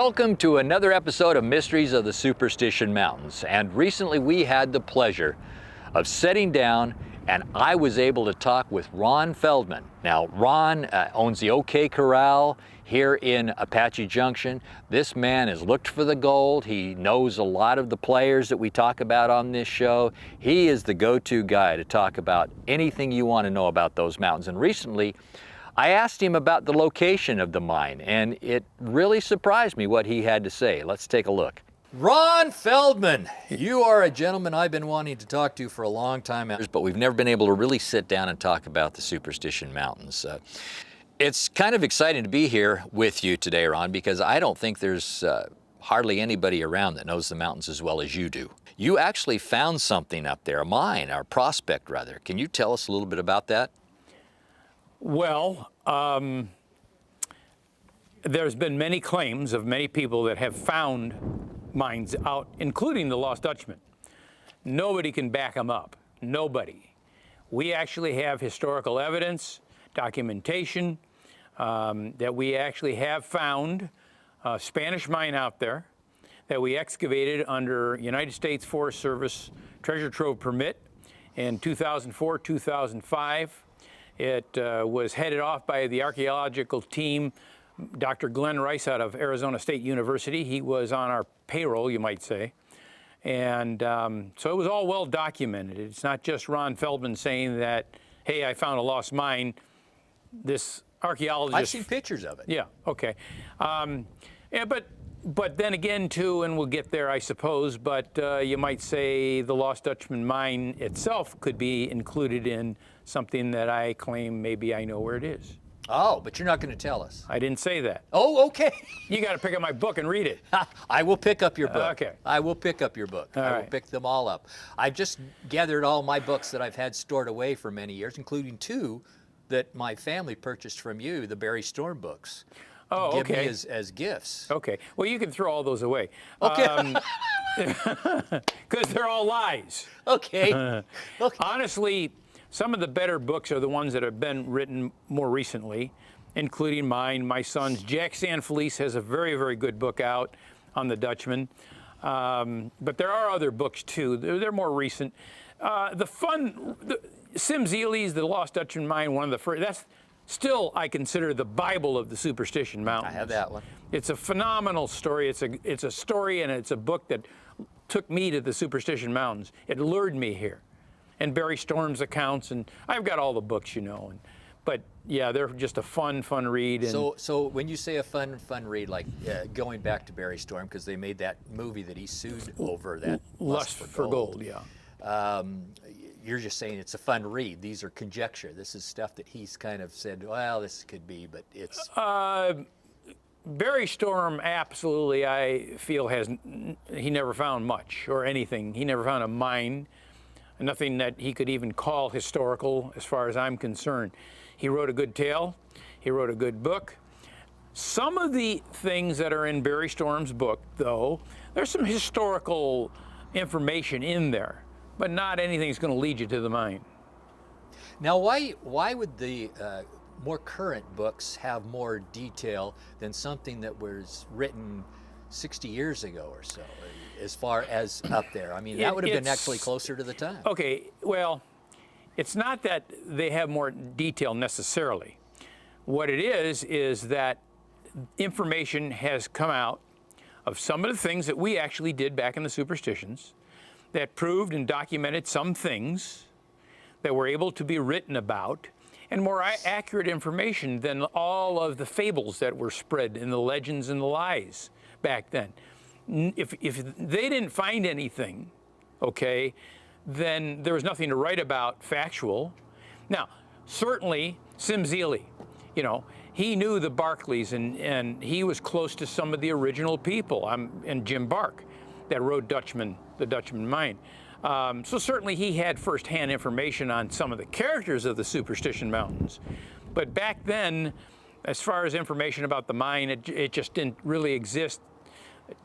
Welcome to another episode of Mysteries of the Superstition Mountains. And recently we had the pleasure of sitting down and I was able to talk with Ron Feldman. Now, Ron owns the OK Corral here in Apache Junction. This man has looked for the gold. He knows a lot of the players that we talk about on this show. He is the go-to guy to talk about anything you want to know about those mountains. And recently, I asked him about the location of the mine, and it really surprised me what he had to say. Let's take a look. Ron Feldman, you are a gentleman I've been wanting to talk to for a long time, but we've never been able to really sit down and talk about the Superstition Mountains. It's kind of exciting to be here with you today, Ron, because I don't think there's hardly anybody around that knows the mountains as well as you do. You actually found something up there, a mine, or prospect rather. Can you tell us a little bit about that? Well, there's been many claims of many people that have found mines out, including the Lost Dutchman. Nobody can back them up. Nobody. We actually have historical evidence, documentation, that we actually have found a Spanish mine out there that we excavated under United States Forest Service treasure trove permit in 2004, 2005. It was headed off by the archaeological team, Dr. Glenn Rice out of Arizona State University. He was on our payroll, you might say. And so it was all well documented. It's not just Ron Feldman saying that, hey, I found a lost mine. This archaeologist... I've seen pictures of it. Yeah, okay. Yeah, but then again, too, and we'll get there, I suppose, but you might say the Lost Dutchman Mine itself could be included in something that I claim maybe I know where it is. Oh, but you're not going to tell us. I didn't say that. Oh, okay. You got to pick up my book and read it. I will pick up your book. Okay. I will pick up your book. I will pick them all up. I've just gathered all my books that I've had stored away for many years, including two that my family purchased from you, the Barry Storm books. Oh, give okay. me as gifts. Okay. Well, you can throw all those away. Okay. Because they're all lies. Okay. Okay. Honestly, some of the better books are the ones that have been written more recently, including mine, my son's. Jack Sanfelice has a very, very good book out on the Dutchman. But there are other books, too. They're more recent. Sim Zeeley's The Lost Dutchman Mine, one of the first. That's still, I consider, the Bible of the Superstition Mountains. I have that one. It's a phenomenal story. It's a story, and it's a book that took me to the Superstition Mountains. It lured me here. And Barry Storm's accounts, and I've got all the books, you know. But yeah, they're just a fun read. And so when you say a fun read, like going back to Barry Storm, because they made that movie that he sued over, that Lust for Gold. Yeah. You're just saying it's a fun read. These are conjecture. This is stuff that he's kind of said, well, this could be, but it's... Barry Storm, absolutely, I feel, he never found much or anything. He never found a mine, nothing that he could even call historical as far as I'm concerned. He wrote a good tale. He wrote a good book. Some of the things that are in Barry Storm's book, though, there's some historical information in there, but not anything that's going to lead you to the mine. Now, why would the more current books have more detail than something that was written 60 years ago or so, as far as up there? I mean, that would have been actually closer to the time. Okay, well, it's not that they have more detail necessarily. What it is that information has come out of some of the things that we actually did back in the Superstitions that proved and documented some things that were able to be written about, and more accurate information than all of the fables that were spread in the legends and the lies back then. If they didn't find anything, okay, then there was nothing to write about factual. Now, certainly, Sim Zeeley, you know, he knew the Barclays, and he was close to some of the original people, and Jim Bark, that wrote the Dutchman Mine. So certainly he had firsthand information on some of the characters of the Superstition Mountains. But back then, as far as information about the mine, it just didn't really exist.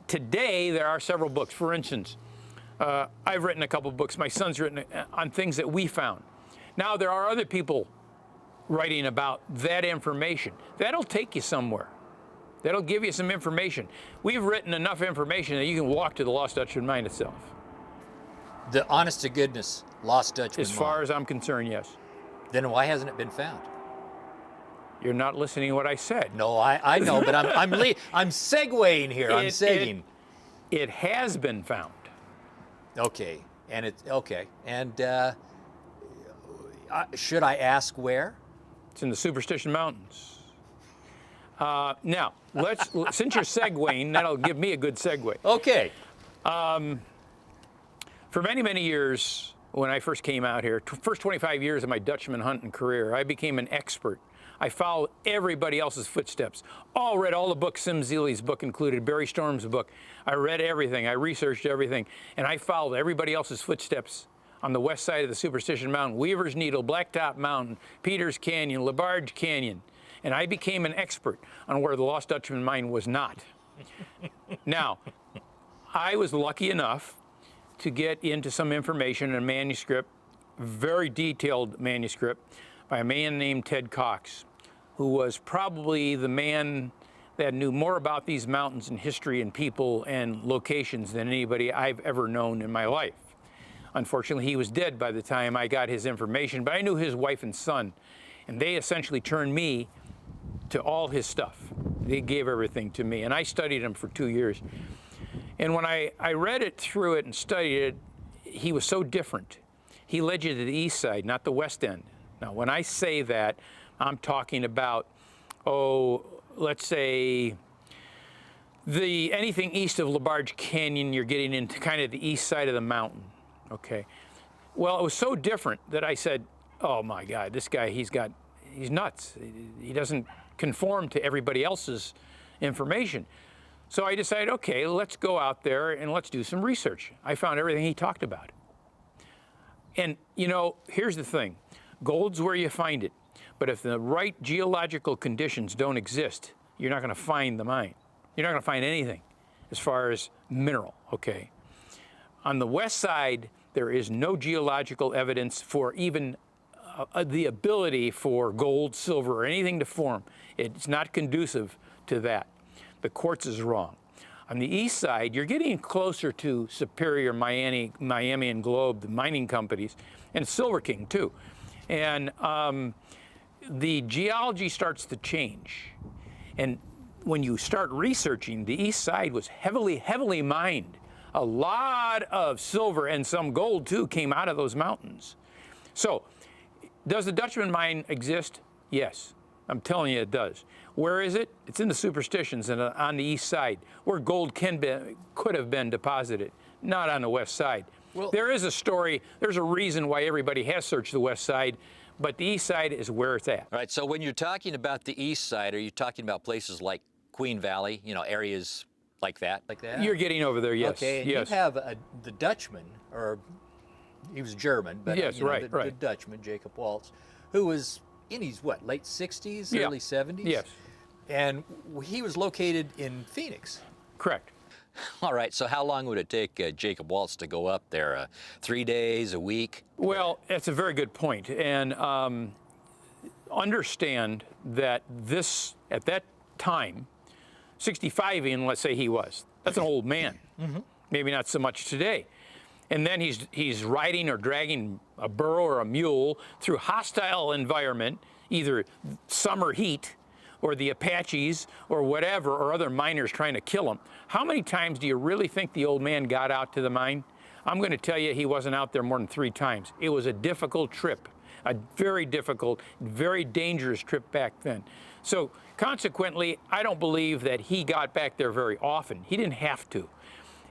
Today, there are several books. For instance, I've written a couple books. My son's written on things that we found. Now there are other people writing about that information. That'll take you somewhere. That'll give you some information. We've written enough information that you can walk to the Lost Dutchman Mine itself. The honest to goodness Lost Dutchman As far as I'm concerned, yes. Then why hasn't it been found? You're not listening to what I said. No, I know, but I'm segueing here. I'm segueing. It has been found. Okay, and it's okay. And should I ask where? It's in the Superstition Mountains. Now, since you're segueing, that'll give me a good segue. Okay. For many, many years, when I first came out here, first 25 years of my Dutchman hunting career, I became an expert. I followed everybody else's footsteps. Read all the books, Sim Zeeley's book included, Barry Storm's book. I read everything, I researched everything, and I followed everybody else's footsteps on the west side of the Superstition Mountain, Weaver's Needle, Blacktop Mountain, Peters Canyon, LaBarge Canyon, and I became an expert on where the Lost Dutchman Mine was not. Now, I was lucky enough to get into some information in a manuscript, very detailed manuscript, by a man named Ted Cox, who was probably the man that knew more about these mountains and history and people and locations than anybody I've ever known in my life. Unfortunately, he was dead by the time I got his information, but I knew his wife and son, and they essentially turned me to all his stuff. They gave everything to me, and I studied him for 2 years. And when I read it through it and studied it, he was so different. He led you to the east side, not the west end. Now, when I say that, I'm talking about, let's say, anything east of LaBarge Canyon, you're getting into kind of the east side of the mountain, okay? Well, it was so different that I said, oh my God, this guy, he's nuts. He doesn't conform to everybody else's information. So I decided, okay, let's go out there and let's do some research. I found everything he talked about. And, you know, here's the thing. Gold's where you find it. But if the right geological conditions don't exist, you're not going to find the mine. You're not going to find anything as far as mineral, okay? On the west side, there is no geological evidence for even the ability for gold, silver, or anything to form. It's not conducive to that. The quartz is wrong. On the east side, you're getting closer to Superior, Miami and Globe, the mining companies, and Silver King too. And the geology starts to change. And when you start researching, the east side was heavily mined. A lot of silver and some gold too came out of those mountains. So, does the Dutchman Mine exist? Yes, I'm telling you it does. Where is it? It's in the Superstitions and on the east side, where gold could have been deposited, not on the west side. Well, there is a story, there's a reason why everybody has searched the west side, but the east side is where it's at. All right, so when you're talking about the east side, are you talking about places like Queen Valley, you know, areas like that? You're getting over there, yes. Okay, and yes. you have the Dutchman, or he was German, but yes, right. The Dutchman, Jacob Waltz, who was in his, late 60s, yeah. early 70s? Yes. And he was located in Phoenix. Correct. All right, so how long would it take Jacob Waltz to go up there? 3 days, a week? Well, that's a very good point. And understand that at that time, 65 in, let's say he was, that's an old man. Mm-hmm. Maybe not so much today. And then he's riding or dragging a burro or a mule through hostile environment, either summer heat or the Apaches or whatever, or other miners trying to kill him. How many times do you really think the old man got out to the mine? I'm going to tell you he wasn't out there more than 3 times. It was a difficult trip, a very difficult, very dangerous trip back then. So consequently, I don't believe that he got back there very often. He didn't have to.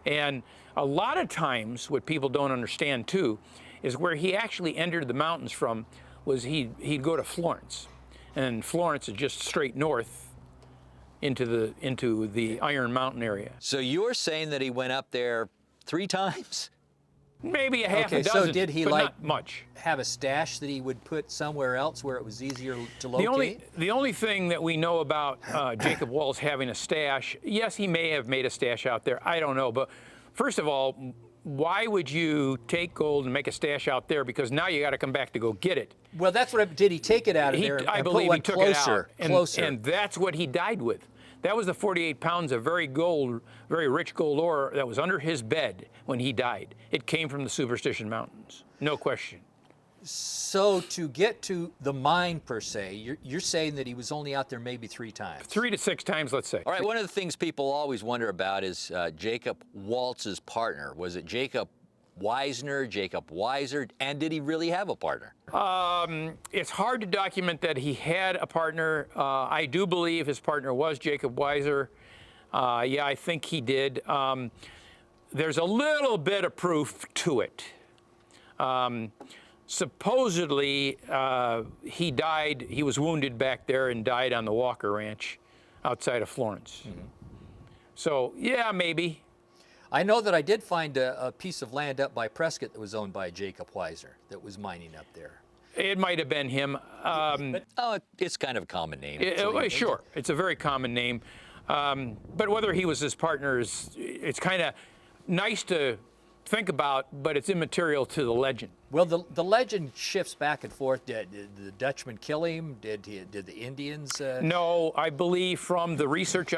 And a lot of times, what people don't understand too, is where he actually entered the mountains from was he'd go to Florence. And Florence is just straight north into the Iron Mountain area. So you're saying that he went up there 3 times? Maybe a half a dozen, so did he but not much. Have a stash that he would put somewhere else where it was easier to locate? The only thing that we know about Jacob Waltz having a stash, yes, he may have made a stash out there. I don't know. But first of all, why would you take gold and make a stash out there? Because now you got to come back to go get it. Well, that's what did he take it out of there? I believe he took closer, it out. closer. And that's what he died with. That was the 48 pounds of very rich gold ore that was under his bed when he died. It came from the Superstition Mountains, no question. So to get to the mine per se, you're saying that he was only out there maybe 3 times? 3 to 6 times, let's say. All right, one of the things people always wonder about is Jacob Waltz's partner. Was it Jacob Weisner, Jacob Weiser, and did he really have a partner? It's hard to document that he had a partner. I do believe his partner was Jacob Weiser. Yeah, I think he did. There's a little bit of proof to it. Supposedly, he died, he was wounded back there and died on the Walker Ranch outside of Florence. Mm-hmm. So, yeah, maybe. I know that I did find a piece of land up by Prescott that was owned by Jacob Weiser that was mining up there. It might have been him. It's kind of a common name. Sure, it's a very common name. But whether he was his partner, it's kind of nice to think about, but it's immaterial to the legend. Well, the legend shifts back and forth. Did the Dutchman kill him? Did the Indians? No, I believe from the research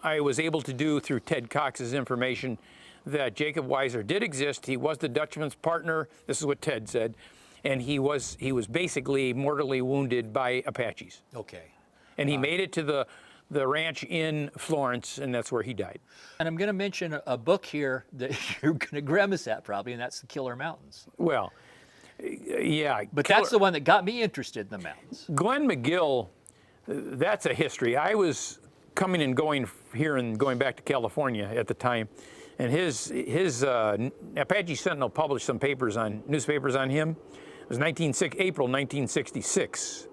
I was able to do through Ted Cox's information that Jacob Weiser did exist. He was the Dutchman's partner. This is what Ted said, and he was basically mortally wounded by Apaches. Okay. And he made it to the ranch in Florence, and that's where he died. And I'm going to mention a book here that you're going to grimace at probably, and that's The Killer Mountains. Well, yeah. But that's the one that got me interested in the mountains. Glenn McGill, that's a history. I was coming and going here and going back to California at the time, and his Apache Sentinel published some newspapers on him. It was April 1966.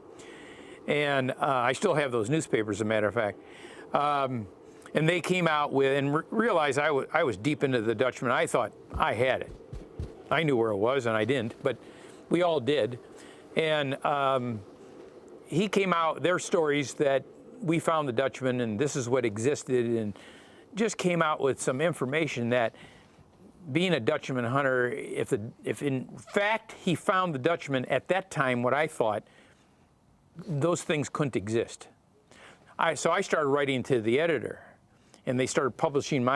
And I still have those newspapers, as a matter of fact. And they came out with, and realized I was deep into the Dutchman. I thought I had it. I knew where it was, and I didn't, but we all did. And he came out, their stories that we found the Dutchman, and this is what existed, and just came out with some information that being a Dutchman hunter, if in fact he found the Dutchman at that time, what I thought, those things couldn't exist. So I started writing to the editor, and they started publishing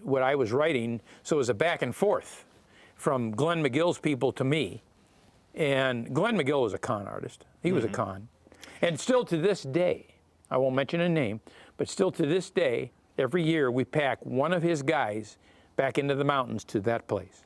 what I was writing. So it was a back and forth from Glenn McGill's people to me. And Glenn McGill was a con artist. He was a con. And still to this day, I won't mention a name, but still to this day, every year we pack one of his guys back into the mountains to that place.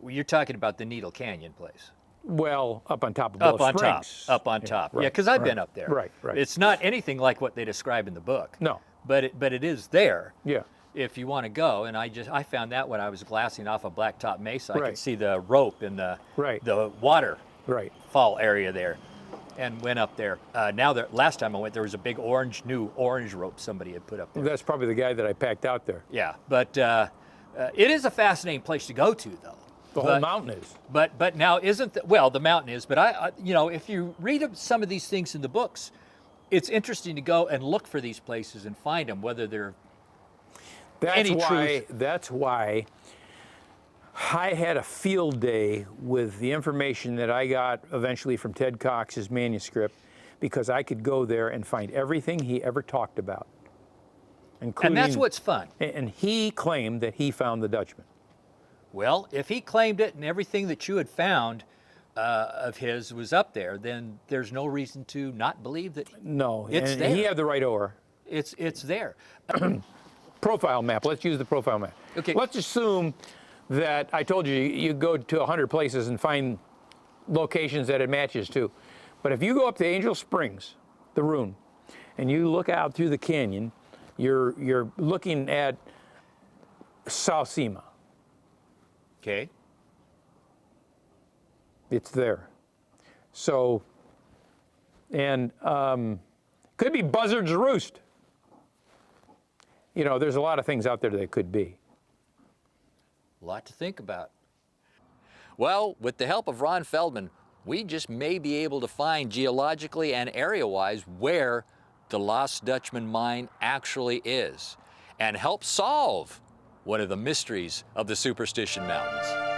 Well, you're talking about the Needle Canyon place. Well, up on top of Willow Springs. Up on top. Yeah, because I've been up there. Right. It's not anything like what they describe in the book. No. But it is there. Yeah. If you want to go, and I found that when I was glassing off a Blacktop Mesa, I Right. could see the rope in the Right. water Right. fall area there, and went up there. Last time I went, there was a big new orange rope somebody had put up there. That's probably the guy that I packed out there. Yeah, but it is a fascinating place to go to, though. The whole mountain is. But now isn't the mountain is, but I if you read some of these things in the books, it's interesting to go and look for these places and find them, whether they're truth. That's why I had a field day with the information that I got eventually from Ted Cox's manuscript, because I could go there and find everything he ever talked about. And that's what's fun. And he claimed that he found the Dutchman. Well, if he claimed it and everything that you had found of his was up there, then there's no reason to not believe that. No, it's there. He had the right ore. It's there. Profile map. Let's use the profile map. Okay. Let's assume that I told you you go to 100 places and find locations that it matches to. But if you go up to Angel Springs, the Rune, and you look out through the canyon, you're looking at South Sema. Okay. It's there. So, and could be Buzzard's Roost. There's a lot of things out there that could be. A lot to think about. Well, with the help of Ron Feldman, we just may be able to find geologically and area-wise where the Lost Dutchman Mine actually is, and help solve one of the mysteries of the Superstition Mountains.